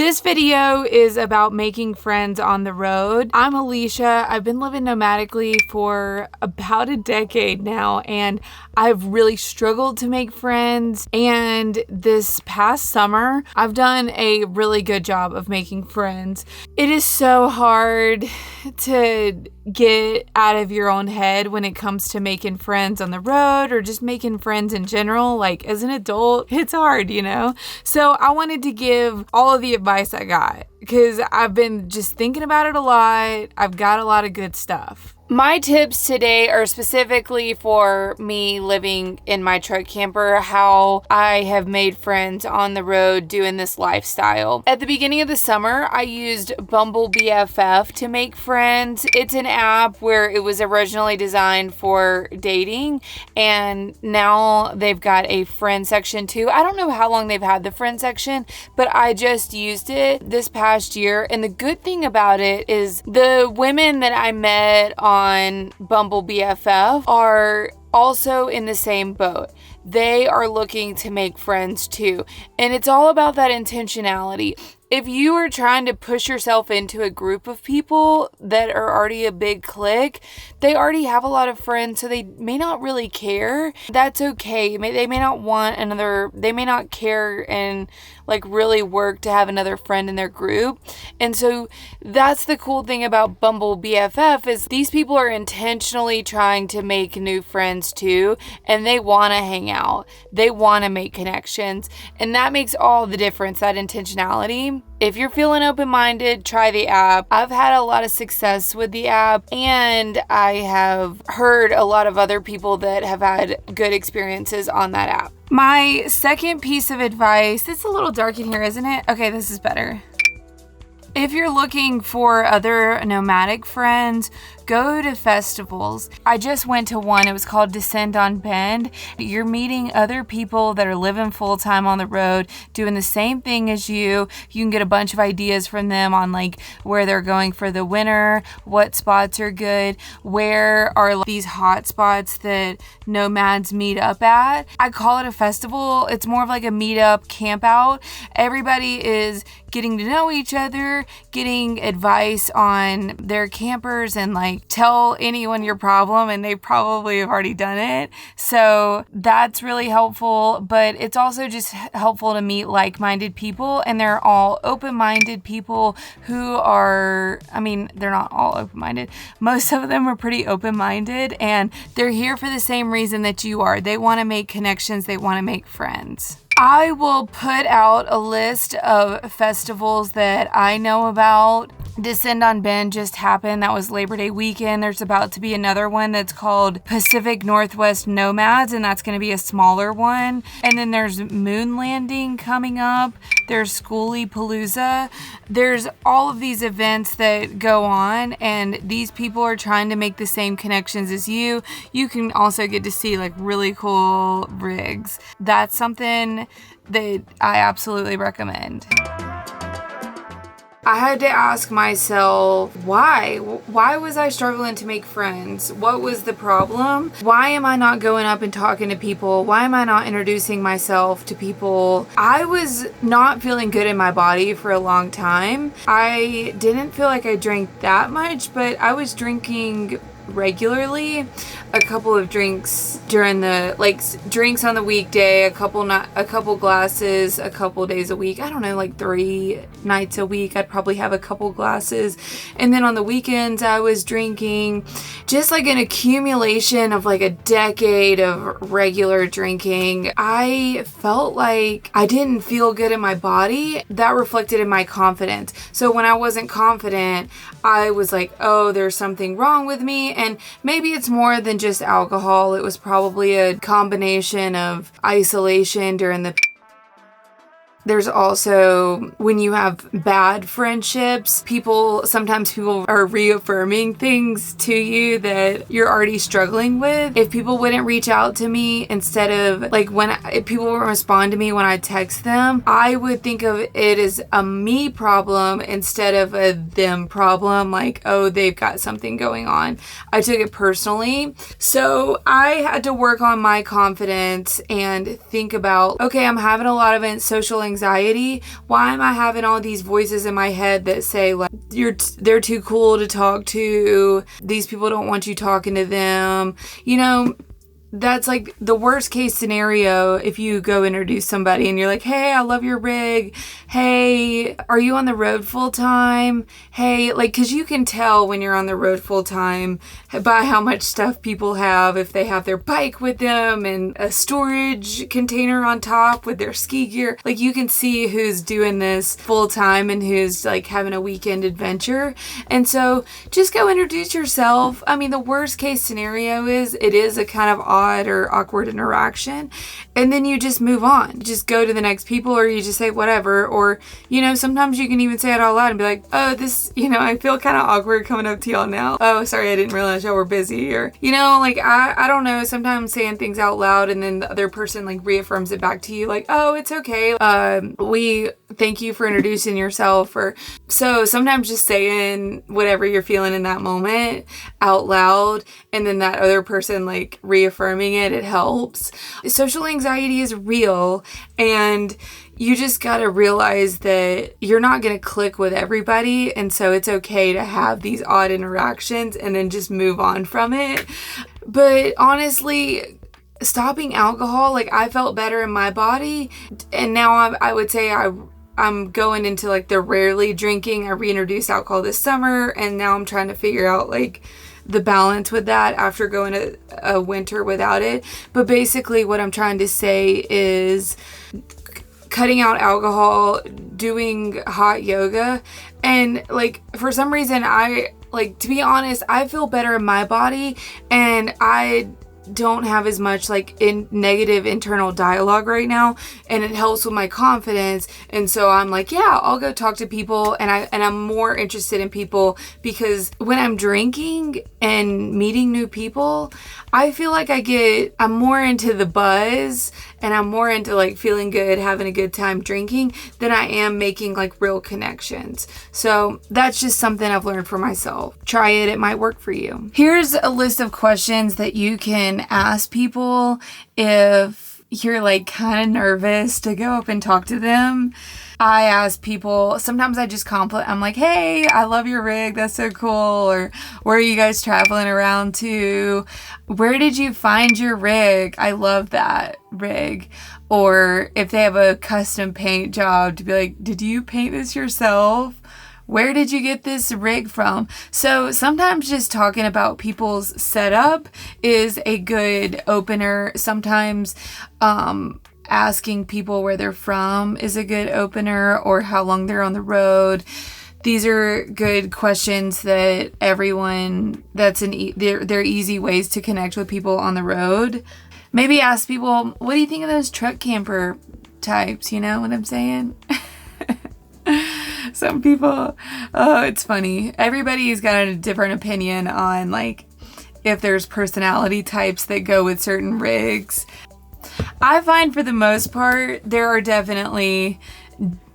This video is about making friends on the road. I'm Alicia. I've been living nomadically for about a decade now, and I've really struggled to make friends. And this past summer, I've done a really good job of making friends. It is so hard to get out of your own head when it comes to making friends on the road or just making friends in general. Like, as an adult, it's hard, So I wanted to give all of the advice I got because I've been just thinking about it a lot. I've got a lot of good stuff. My tips today are specifically for me living in my truck camper, how I have made friends on the road doing this lifestyle. At the beginning of the summer, I used Bumble BFF to make friends. It's an app where it was originally designed for dating, and now they've got a friend section too. I don't know how long they've had the friend section, but I just used it this past year, and the good thing about it is the women that I met on Bumble BFF are also in the same boat. They are looking to make friends too. And it's all about that intentionality. If you are trying to push yourself into a group of people that are already a big clique, they already have a lot of friends, so they may not really care. That's okay. They may not want another, they may not care and really work to have another friend in their group. And so that's the cool thing about Bumble BFF is these people are intentionally trying to make new friends too, and they want to hang out. They want to make connections, and that makes all the difference, that intentionality. If you're feeling open-minded, try the app. I've had a lot of success with the app, and I have heard a lot of other people that have had good experiences on that app. My second piece of advice, it's a little dark in here, isn't it? Okay, this is better. If you're looking for other nomadic friends, go to festivals. I just went to one. It was called Descend on Bend. You're meeting other people that are living full time on the road, doing the same thing as you. You can get a bunch of ideas from them on where they're going for the winter, what spots are good, where are these hot spots that nomads meet up at. I call it a festival. It's more of like a meetup camp out. Everybody is getting to know each other, getting advice on their campers, and tell anyone your problem, and they probably have already done it. So that's really helpful, but it's also just helpful to meet like-minded people, and they're all open-minded people who are, they're not all open-minded. Most of them are pretty open-minded, and they're here for the same reason that you are. They want to make connections. They want to make friends. I will put out a list of festivals that I know about. Descend on Bend just happened. That was Labor Day weekend. There's about to be another one that's called Pacific Northwest Nomads, and that's going to be a smaller one. And then there's Moon Landing coming up. There's Schoolie Palooza. There's all of these events that go on, and these people are trying to make the same connections as you. You can also get to see really cool rigs. That's something that I absolutely recommend. I had to ask myself, why? Why was I struggling to make friends? What was the problem? Why am I not going up and talking to people? Why am I not introducing myself to people? I was not feeling good in my body for a long time. I didn't feel like I drank that much, but I was drinking regularly, a couple of drinks during the drinks on the weekday, a couple glasses a couple days a week. I don't know, 3 nights a week I'd probably have a couple glasses, and then on the weekends I was drinking. Just an accumulation of a decade of regular drinking. I felt like I didn't feel good in my body. That reflected in my confidence. So when I wasn't confident, I was oh, there's something wrong with me. And maybe it's more than just alcohol. It was probably a combination of isolation during the There's also when you have bad friendships, sometimes people are reaffirming things to you that you're already struggling with. If people wouldn't reach out to me instead of if people wouldn't respond to me when I text them, I would think of it as a me problem instead of a them problem. Oh, they've got something going on. I took it personally. So I had to work on my confidence and think about, okay, I'm having a lot of social anxiety anxiety? Why am I having all these voices in my head that say like they're too cool to talk to, these people don't want you talking to them? You know, that's like the worst case scenario. If you go introduce somebody and you're like, hey, I love your rig. Hey, are you on the road full time? Hey, like, cause you can tell when you're on the road full time by how much stuff people have. If they have their bike with them and a storage container on top with their ski gear, like you can see who's doing this full time and who's like having a weekend adventure. And so just go introduce yourself. I mean, the worst case scenario is it is a kind of odd or awkward interaction, and then you just move on. Just go to the next people, or you just say whatever. Or, you know, sometimes you can even say it out loud and be like, oh, this, you know, I feel kind of awkward coming up to y'all now. Oh, sorry, I didn't realize y'all were busy. Or, you know, like I don't know, sometimes saying things out loud and then the other person like reaffirms it back to you like, oh, it's okay. We thank you for introducing yourself. Or so sometimes just saying whatever you're feeling in that moment out loud, and then that other person like reaffirming it helps. Social anxiety is real, and you just gotta realize that you're not gonna click with everybody, and so it's okay to have these odd interactions and then just move on from it. But honestly, stopping alcohol, like I felt better in my body, and now I would say I'm going into like the rarely drinking. I reintroduced alcohol this summer, and now I'm trying to figure out like the balance with that after going a winter without it. But basically what I'm trying to say is cutting out alcohol, doing hot yoga, and like for some reason to be honest, I feel better in my body, and I don't have as much like in negative internal dialogue right now, and it helps with my confidence. And so I'm like, yeah, I'll go talk to people, and I'm more interested in people, because when I'm drinking and meeting new people, I feel like I'm more into the buzz, and I'm more into like feeling good, having a good time drinking, than I am making like real connections. So that's just something I've learned for myself. Try it, it might work for you. Here's a list of questions that you can ask people if you're like kind of nervous to go up and talk to them. I ask people, sometimes I just compliment, I'm like, hey, I love your rig, that's so cool. Or where are you guys traveling around to? Where did you find your rig? I love that rig. Or if they have a custom paint job, to be like, did you paint this yourself? Where did you get this rig from? So sometimes just talking about people's setup is a good opener. Sometimes asking people where they're from is a good opener, or how long they're on the road. These are good questions that everyone, they're easy ways to connect with people on the road. Maybe ask people, what do you think of those truck camper types? You know what I'm saying? Some people, oh, it's funny. Everybody's got a different opinion on like if there's personality types that go with certain rigs. I find for the most part, there are definitely,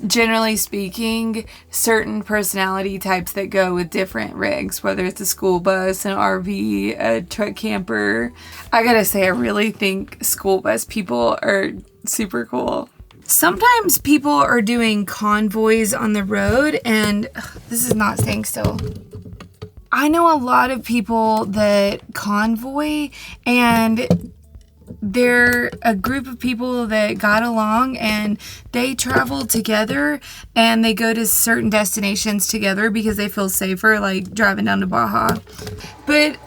generally speaking, certain personality types that go with different rigs, whether it's a school bus, an RV, a truck camper. I gotta say, I really think school bus people are super cool. Sometimes people are doing convoys on the road, and this is not staying still. I know a lot of people that convoy, and they're a group of people that got along, and they travel together, and they go to certain destinations together because they feel safer, like driving down to Baja. But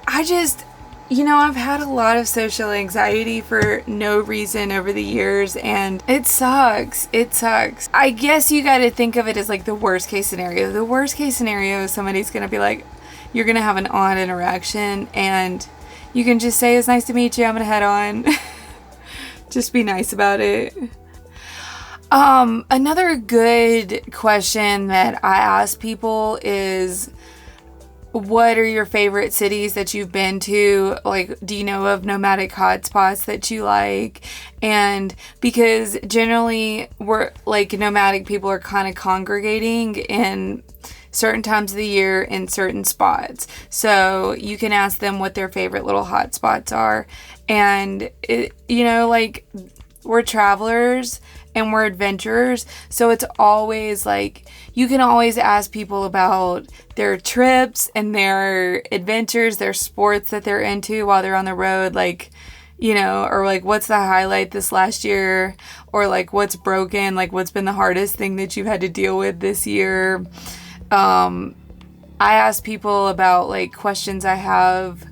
I've had a lot of social anxiety for no reason over the years, and it sucks. It sucks. I guess you got to think of it as like the worst case scenario. The worst case scenario is somebody's going to be like, you're going to have an odd interaction, and you can just say, it's nice to meet you, I'm gonna head on. Just be nice about it. Another good question that I ask people is, what are your favorite cities that you've been to? Like, do you know of nomadic hotspots that you like? And because generally we're like nomadic people are kind of congregating in certain times of the year in certain spots. So you can ask them what their favorite little hot spots are. And, we're travelers, and we're adventurers. So it's always like, you can always ask people about their trips and their adventures, their sports that they're into while they're on the road. Like, you know, or like, what's the highlight this last year? Or like, what's broken? Like, what's been the hardest thing that you've had to deal with this year? I ask people about like questions I have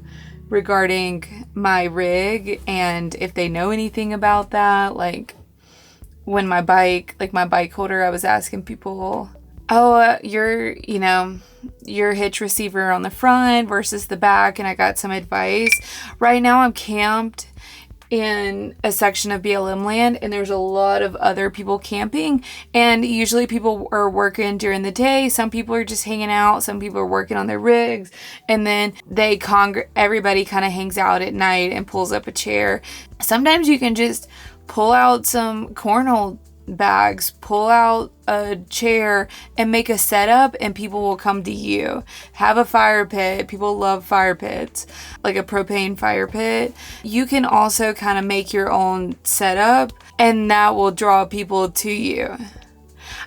regarding my rig and if they know anything about that. Like when my bike holder, I was asking people, your hitch receiver on the front versus the back, and I got some advice. Right now I'm camped in a section of BLM land, and there's a lot of other people camping, and usually people are working during the day. Some people are just hanging out, some people are working on their rigs, and then everybody kind of hangs out at night and pulls up a chair. Sometimes you can just pull out some cornhole bags, pull out a chair, and make a setup, and people will come to you. Have a fire pit. People love fire pits, like a propane fire pit. You can also kind of make your own setup, and that will draw people to you.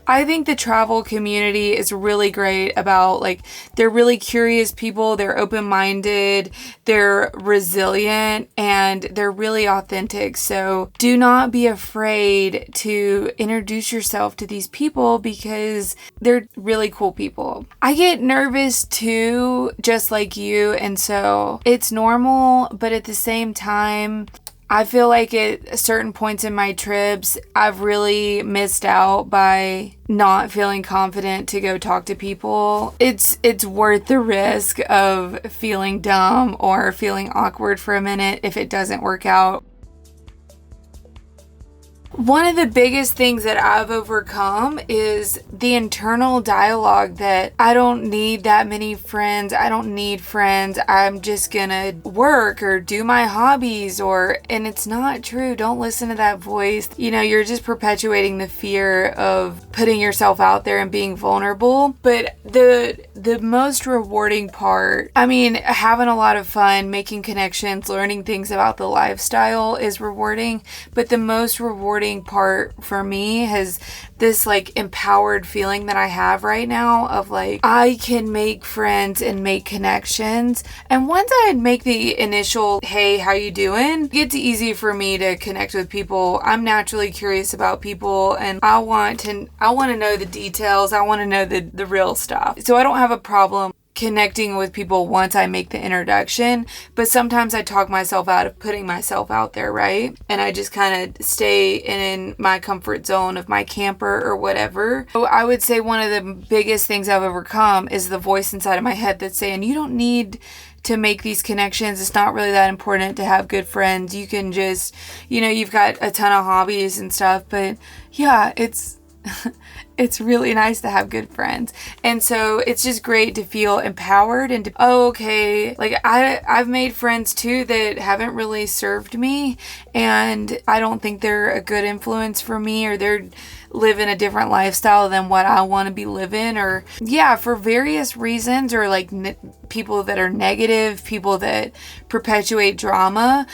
I think the travel community is really great about, like, they're really curious people, they're open-minded, they're resilient, and they're really authentic. So do not be afraid to introduce yourself to these people because they're really cool people. I get nervous too, just like you, and so it's normal, but at the same time, I feel like at certain points in my trips, I've really missed out by not feeling confident to go talk to people. It's worth the risk of feeling dumb or feeling awkward for a minute if it doesn't work out. One of the biggest things that I've overcome is the internal dialogue that I don't need that many friends. I don't need friends. I'm just gonna work or do my hobbies and it's not true. Don't listen to that voice. You know, you're just perpetuating the fear of putting yourself out there and being vulnerable. But the most rewarding part, I mean, having a lot of fun, making connections, learning things about the lifestyle is rewarding, but the most rewarding part for me has this like empowered feeling that I have right now of like, I can make friends and make connections. And once I make the initial, hey, how you doing? It's easy for me to connect with people. I'm naturally curious about people, and I want to know the details. I want to know the real stuff. So I don't have a problem connecting with people once I make the introduction, but sometimes I talk myself out of putting myself out there, right? And I just kind of stay in my comfort zone of my camper or whatever. So I would say one of the biggest things I've overcome is the voice inside of my head that's saying, you don't need to make these connections. It's not really that important to have good friends. You can just, you've got a ton of hobbies and stuff, but yeah, it's really nice to have good friends. And so it's just great to feel empowered and like I've made friends too that haven't really served me, and I don't think they're a good influence for me, or they're living a different lifestyle than what I want to be living, or for various reasons, or like people that are negative, people that perpetuate drama.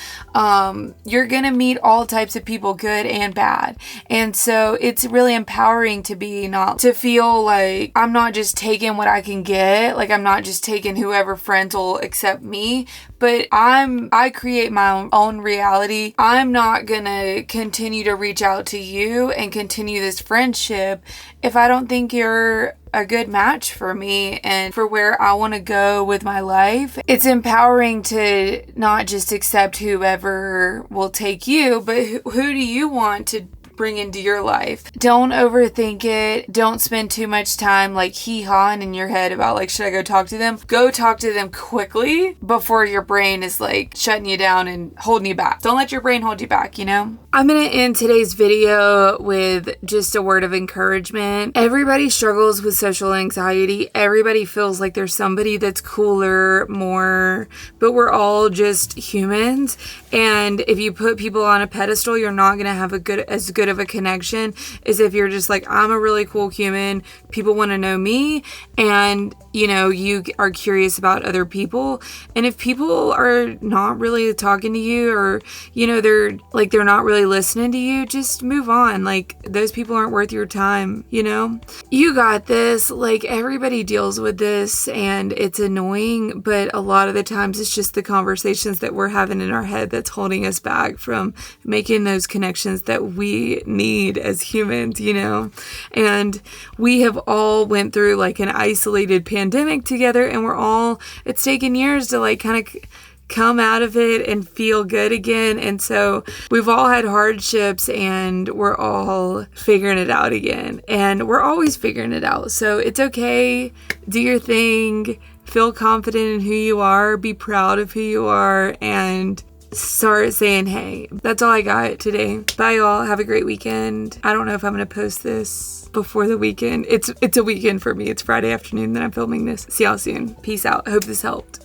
You're gonna meet all types of people, good and bad. And so it's really empowering to feel like I'm not just taking what I can get, like I'm not just taking whoever friends will accept me, but I create my own reality. I'm not gonna continue to reach out to you and continue this friendship if I don't think you're a good match for me and for where I want to go with my life. It's empowering to not just accept whoever will take you, but who do you want to bring into your life? Don't overthink it. Don't spend too much time like hee-hawing in your head about like, should I go talk to them? Go talk to them quickly before your brain is like shutting you down and holding you back. Don't let your brain hold you back, I'm going to end today's video with just a word of encouragement. Everybody struggles with social anxiety. Everybody feels like there's somebody that's cooler, more, but we're all just humans. And if you put people on a pedestal, you're not going to have as good good of a connection is if you're just like, I'm a really cool human. People want to know me, and you are curious about other people. And if people are not really talking to you, or they're not really listening to you, just move on. Like, those people aren't worth your time. You got this. Like, everybody deals with this, and it's annoying, but a lot of the times it's just the conversations that we're having in our head that's holding us back from making those connections that we need as humans. And we have all went through like an isolated pandemic together, and it's taken years to like kind of come out of it and feel good again. And so we've all had hardships, and we're all figuring it out again, and we're always figuring it out. So it's okay. Do your thing, feel confident in who you are, be proud of who you are, and start saying, hey. That's all I got today. Bye, y'all. Have a great weekend. I don't know if I'm going to post this before the weekend. It's a weekend for me. It's Friday afternoon that I'm filming this. See y'all soon. Peace out. I hope this helped.